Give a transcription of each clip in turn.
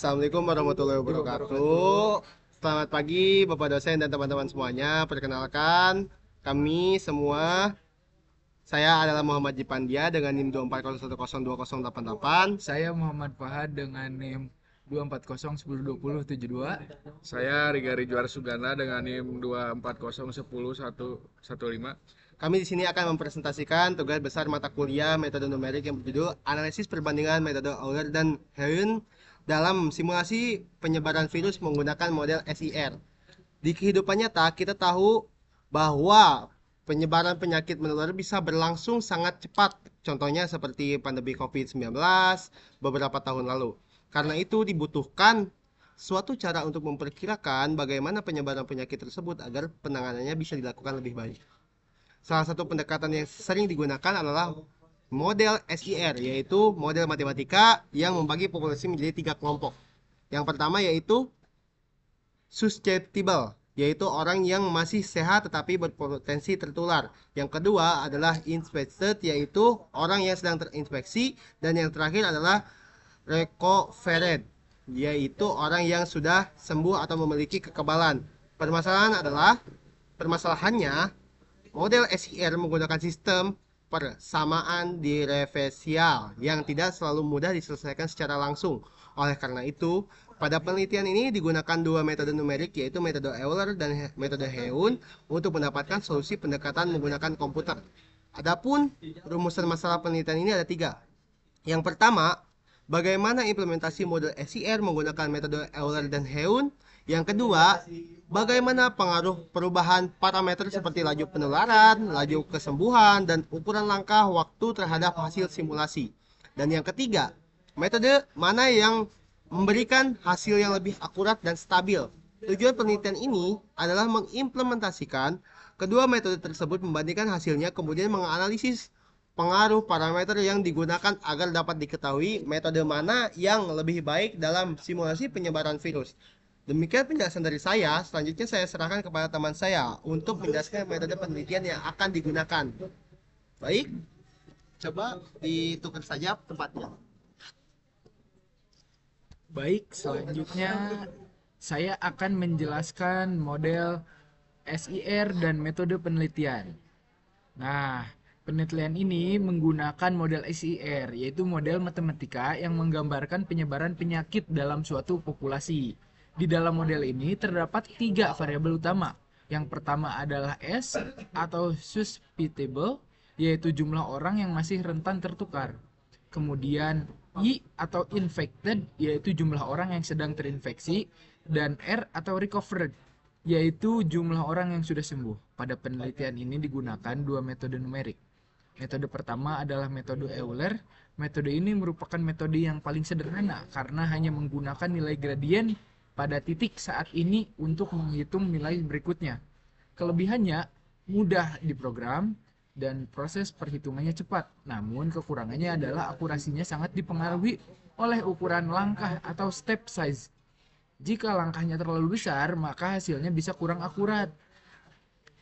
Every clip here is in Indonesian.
Assalamualaikum warahmatullahi wabarakatuh. Selamat pagi Bapak dosen dan teman-teman semuanya. Perkenalkan, kami semua, saya adalah Muhammad Jipandia dengan NIM 240102088. Saya Muhammad Fahad dengan NIM 240102072. Saya Riga Rijuar Sugana dengan NIM 240101115. Kami di sini akan mempresentasikan tugas besar mata kuliah metode numerik yang berjudul Analisis Perbandingan Metode Euler dan Heun dalam simulasi penyebaran virus menggunakan model SIR. Di kehidupan nyata, kita tahu bahwa penyebaran penyakit menular bisa berlangsung sangat cepat. Contohnya seperti pandemi COVID-19 beberapa tahun lalu. Karena itu dibutuhkan suatu cara untuk memperkirakan bagaimana penyebaran penyakit tersebut agar penanganannya bisa dilakukan lebih baik. Salah satu pendekatan yang sering digunakan adalah model SIR, yaitu model matematika yang membagi populasi menjadi 3 kelompok. Yang pertama yaitu susceptible, yaitu orang yang masih sehat tetapi berpotensi tertular. Yang kedua adalah infected, yaitu orang yang sedang terinfeksi. Dan yang terakhir adalah recovered, yaitu orang yang sudah sembuh atau memiliki kekebalan. Permasalahannya, model SIR menggunakan sistem persamaan diferensial yang tidak selalu mudah diselesaikan secara langsung. Oleh karena itu, pada penelitian ini digunakan dua metode numerik, yaitu metode Euler dan metode Heun, untuk mendapatkan solusi pendekatan menggunakan komputer. Adapun rumusan masalah penelitian ini ada 3. Yang pertama, bagaimana implementasi model SIR menggunakan metode Euler dan Heun. Yang kedua, bagaimana pengaruh perubahan parameter seperti laju penularan, laju kesembuhan, dan ukuran langkah waktu terhadap hasil simulasi. Dan yang ketiga, metode mana yang memberikan hasil yang lebih akurat dan stabil. Tujuan penelitian ini adalah mengimplementasikan kedua metode tersebut, membandingkan hasilnya, kemudian menganalisis pengaruh parameter yang digunakan agar dapat diketahui metode mana yang lebih baik dalam simulasi penyebaran virus. Demikian penjelasan dari saya. Selanjutnya saya serahkan kepada teman saya untuk menjelaskan metode penelitian yang akan digunakan. Baik, coba ditukar saja tempatnya. Baik, selanjutnya saya akan menjelaskan model SIR dan metode penelitian. Nah, penelitian ini menggunakan model SIR, yaitu model matematika yang menggambarkan penyebaran penyakit dalam suatu populasi. Di dalam model ini terdapat 3 variabel utama. Yang pertama adalah S atau susceptible, yaitu jumlah orang yang masih rentan tertukar. Kemudian I atau infected, yaitu jumlah orang yang sedang terinfeksi. Dan R atau recovered, yaitu jumlah orang yang sudah sembuh. Pada penelitian ini digunakan 2 metode numerik. Metode pertama adalah metode Euler. Metode ini merupakan metode yang paling sederhana karena hanya menggunakan nilai gradien pada titik saat ini untuk menghitung nilai berikutnya. Kelebihannya mudah diprogram dan proses perhitungannya cepat. Namun kekurangannya adalah akurasinya sangat dipengaruhi oleh ukuran langkah atau step size. Jika langkahnya terlalu besar, maka hasilnya bisa kurang akurat.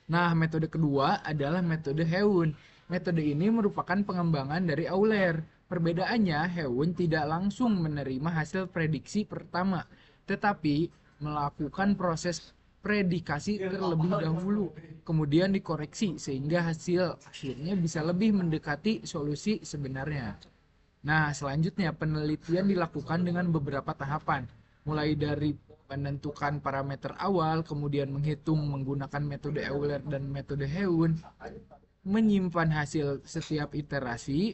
Nah, metode kedua adalah metode Heun. Metode ini merupakan pengembangan dari Euler. Perbedaannya, Heun tidak langsung menerima hasil prediksi pertama, tetapi melakukan proses predikasi terlebih dahulu, kemudian dikoreksi sehingga akhirnya bisa lebih mendekati solusi sebenarnya. Nah, selanjutnya penelitian dilakukan dengan beberapa tahapan, mulai dari menentukan parameter awal, kemudian menghitung menggunakan metode Euler dan metode Heun, menyimpan hasil setiap iterasi,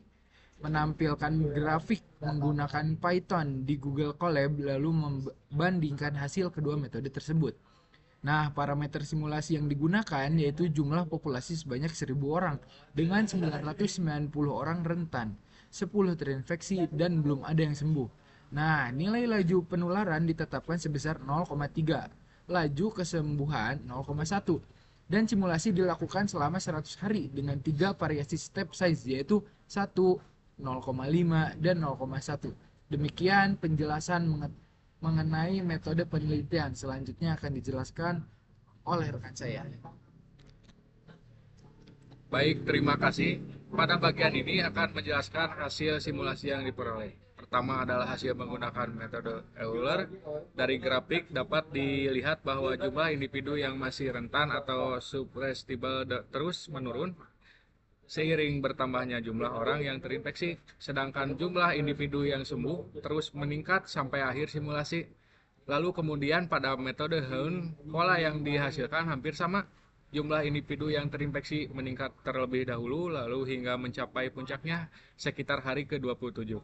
menampilkan grafik menggunakan Python di Google Colab, lalu membandingkan hasil kedua metode tersebut. Nah, parameter simulasi yang digunakan yaitu jumlah populasi sebanyak 1.000 orang dengan 990 orang rentan, 10 terinfeksi, dan belum ada yang sembuh. Nah, nilai laju penularan ditetapkan sebesar 0,3, laju kesembuhan 0,1, dan simulasi dilakukan selama 100 hari dengan 3 variasi step size, yaitu 1, 0,5, dan 0,1. Demikian penjelasan mengenai metode penelitian. Selanjutnya akan dijelaskan oleh rekan saya. Baik, terima kasih. Pada bagian ini akan menjelaskan hasil simulasi yang diperoleh. pertama adalah hasil menggunakan metode Euler. Dari grafik dapat dilihat bahwa jumlah individu yang masih rentan atau susceptible terus menurun seiring bertambahnya jumlah orang yang terinfeksi, sedangkan jumlah individu yang sembuh terus meningkat sampai akhir simulasi. Lalu kemudian pada metode Hein, pola yang dihasilkan hampir sama. Jumlah individu yang terinfeksi meningkat terlebih dahulu, lalu hingga mencapai puncaknya sekitar hari ke-27.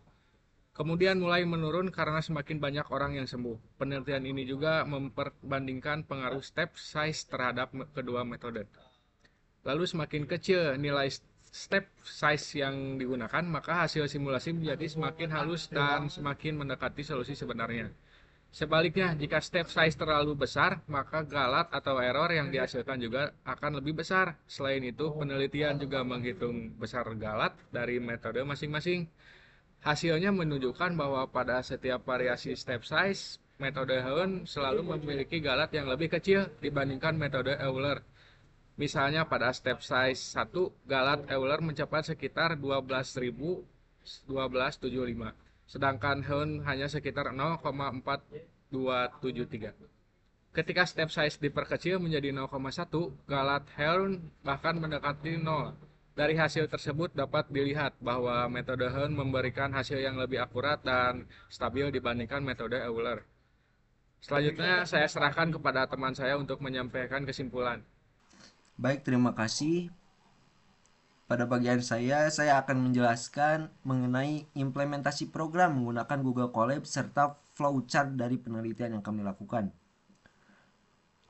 Kemudian mulai menurun karena semakin banyak orang yang sembuh. Penelitian ini juga memperbandingkan pengaruh step size terhadap kedua metode. Lalu semakin kecil nilai step size yang digunakan, maka hasil simulasi menjadi semakin halus dan semakin mendekati solusi sebenarnya. Sebaliknya, jika step size terlalu besar, maka galat atau error yang dihasilkan juga akan lebih besar. Selain itu, penelitian juga menghitung besar galat dari metode masing-masing. Hasilnya menunjukkan bahwa pada setiap variasi step size, metode Hein selalu memiliki galat yang lebih kecil dibandingkan metode Euler. Misalnya pada step size 1, galat Euler mencapai sekitar 12.1275, sedangkan Hein hanya sekitar 0,4273. Ketika step size diperkecil menjadi 0,1, galat Hein bahkan mendekati 0. Dari hasil tersebut dapat dilihat bahwa metode Hein memberikan hasil yang lebih akurat dan stabil dibandingkan metode Euler. Selanjutnya saya serahkan kepada teman saya untuk menyampaikan kesimpulan. Baik, terima kasih. Pada bagian saya akan menjelaskan mengenai implementasi program menggunakan Google Colab serta flowchart dari penelitian yang kami lakukan.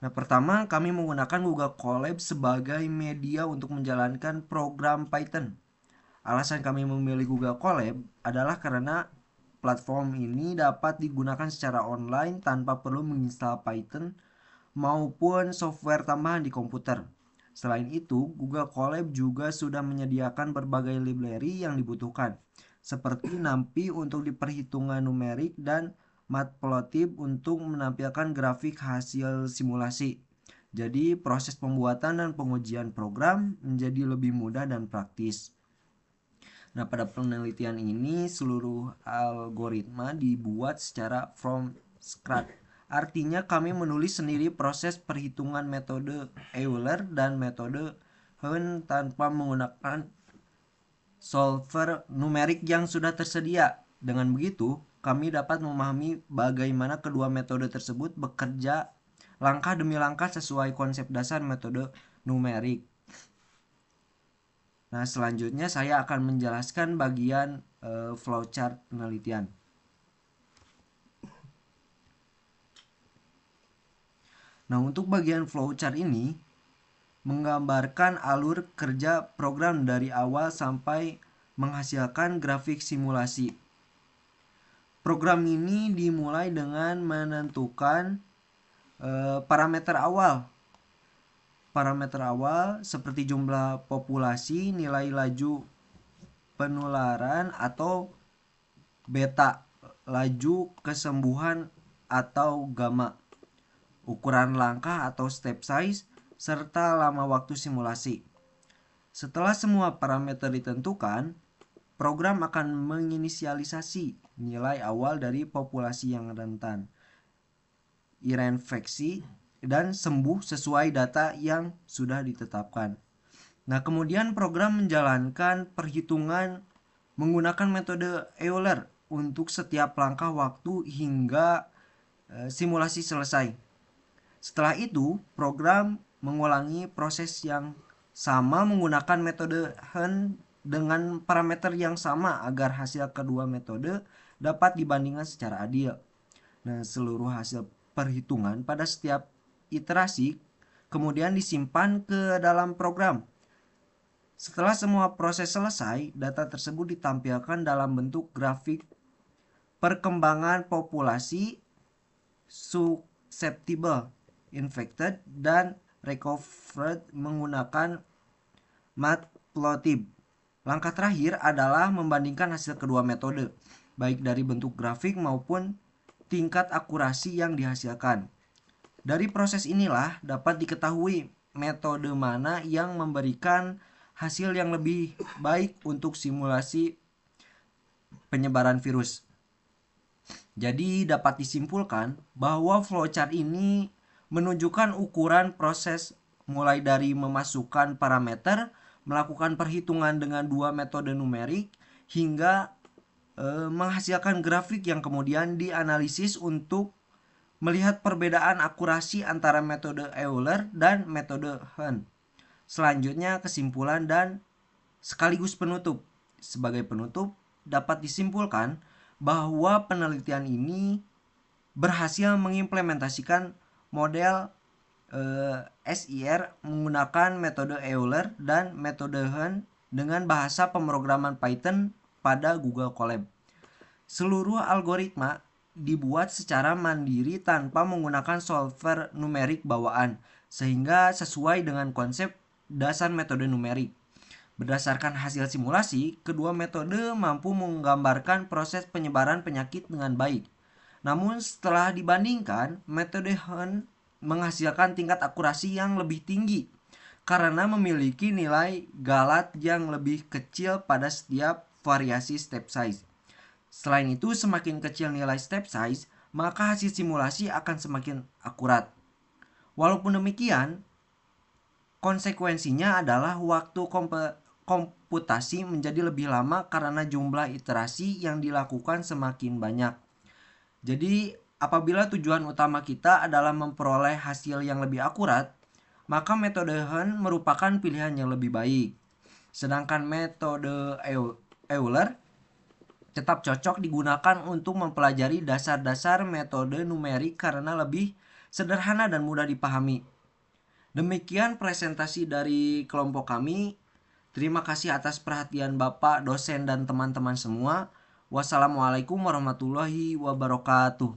Nah, pertama kami menggunakan Google Colab sebagai media untuk menjalankan program Python. Alasan kami memilih Google Colab adalah karena platform ini dapat digunakan secara online tanpa perlu menginstal Python maupun software tambahan di komputer. Selain itu, Google Colab juga sudah menyediakan berbagai library yang dibutuhkan, seperti NumPy untuk perhitungan numerik dan Matplotlib untuk menampilkan grafik hasil simulasi. Jadi, proses pembuatan dan pengujian program menjadi lebih mudah dan praktis. Nah, pada penelitian ini seluruh algoritma dibuat secara from scratch. Artinya kami menulis sendiri proses perhitungan metode Euler dan metode Hein tanpa menggunakan solver numerik yang sudah tersedia. Dengan begitu, kami dapat memahami bagaimana kedua metode tersebut bekerja langkah demi langkah sesuai konsep dasar metode numerik. Nah, selanjutnya saya akan menjelaskan bagian flowchart penelitian. Nah, untuk bagian flowchart ini menggambarkan alur kerja program dari awal sampai menghasilkan grafik simulasi. Program ini dimulai dengan menentukan parameter awal. Parameter awal seperti jumlah populasi, nilai laju penularan atau beta, laju kesembuhan atau gamma, ukuran langkah atau step size, serta lama waktu simulasi. Setelah semua parameter ditentukan, program akan menginisialisasi nilai awal dari populasi yang rentan, reinfeksi, dan sembuh sesuai data yang sudah ditetapkan. Nah, kemudian program menjalankan perhitungan menggunakan metode Euler untuk setiap langkah waktu hingga simulasi selesai. Setelah itu, program mengulangi proses yang sama menggunakan metode Hein dengan parameter yang sama agar hasil kedua metode dapat dibandingkan secara adil. Nah, seluruh hasil perhitungan pada setiap iterasi kemudian disimpan ke dalam program. Setelah semua proses selesai, data tersebut ditampilkan dalam bentuk grafik perkembangan populasi susceptible, infected, dan recovered menggunakan Matplotlib. Langkah terakhir adalah membandingkan hasil kedua metode, baik dari bentuk grafik maupun tingkat akurasi yang dihasilkan. Dari proses inilah dapat diketahui metode mana yang memberikan hasil yang lebih baik untuk simulasi penyebaran virus. Jadi dapat disimpulkan bahwa flowchart ini menunjukkan ukuran proses mulai dari memasukkan parameter, melakukan perhitungan dengan dua metode numerik, hingga menghasilkan grafik yang kemudian dianalisis untuk melihat perbedaan akurasi antara metode Euler dan metode Hahn. Selanjutnya kesimpulan dan sekaligus penutup. Sebagai penutup, dapat disimpulkan bahwa penelitian ini berhasil mengimplementasikan model SIR menggunakan metode Euler dan metode Hahn dengan bahasa pemrograman Python pada Google Colab. Seluruh algoritma dibuat secara mandiri tanpa menggunakan solver numerik bawaan, sehingga sesuai dengan konsep dasar metode numerik. Berdasarkan hasil simulasi, kedua metode mampu menggambarkan proses penyebaran penyakit dengan baik. Namun setelah dibandingkan, metode Hahn menghasilkan tingkat akurasi yang lebih tinggi karena memiliki nilai galat yang lebih kecil pada setiap variasi step size. Selain itu, semakin kecil nilai step size, maka hasil simulasi akan semakin akurat. Walaupun demikian, konsekuensinya adalah waktu komputasi menjadi lebih lama karena jumlah iterasi yang dilakukan semakin banyak. Jadi, apabila tujuan utama kita adalah memperoleh hasil yang lebih akurat, maka metode Hahn merupakan pilihan yang lebih baik. Sedangkan metode Euler tetap cocok digunakan untuk mempelajari dasar-dasar metode numerik karena lebih sederhana dan mudah dipahami. Demikian presentasi dari kelompok kami. Terima kasih atas perhatian Bapak, dosen, dan teman-teman semua. Wassalamualaikum warahmatullahi wabarakatuh.